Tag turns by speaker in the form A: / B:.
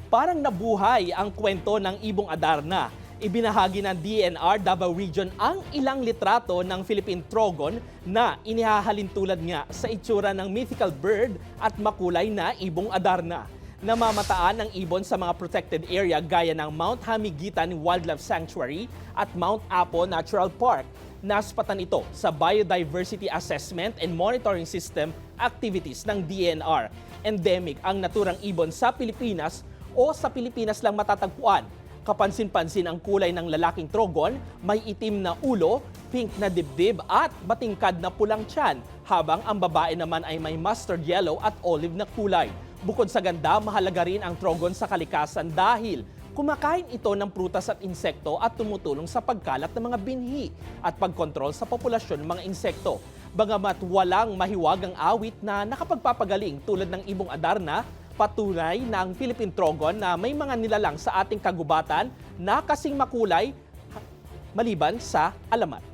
A: Parang nabuhay ang kwento ng Ibong Adarna. Ibinahagi ng DNR Davao Region ang ilang litrato ng Philippine Trogon na inihahalin tulad nga sa itsura ng mythical bird at makulay na Ibong Adarna. Namamataan ang ibon sa mga protected area gaya ng Mount Hamiguitan Wildlife Sanctuary at Mount Apo Natural Park. Naspatan ito sa Biodiversity Assessment and Monitoring System activities ng DNR. Endemic ang naturang ibon sa Pilipinas o sa Pilipinas lang matatagpuan. Kapansin-pansin ang kulay ng lalaking trogon, may itim na ulo, pink na dibdib at batingkad na pulang tiyan, habang ang babae naman ay may mustard yellow at olive na kulay. Bukod sa ganda, mahalaga rin ang trogon sa kalikasan dahil kumakain ito ng prutas at insekto at tumutulong sa pagkalat ng mga binhi at pagkontrol sa populasyon ng mga insekto. Bagamat walang mahiwagang awit na nakapagpapagaling tulad ng Ibong Adarna, patunay ng Philippine Trogon na may mga nilalang sa ating kagubatan na kasing makulay maliban sa alamat.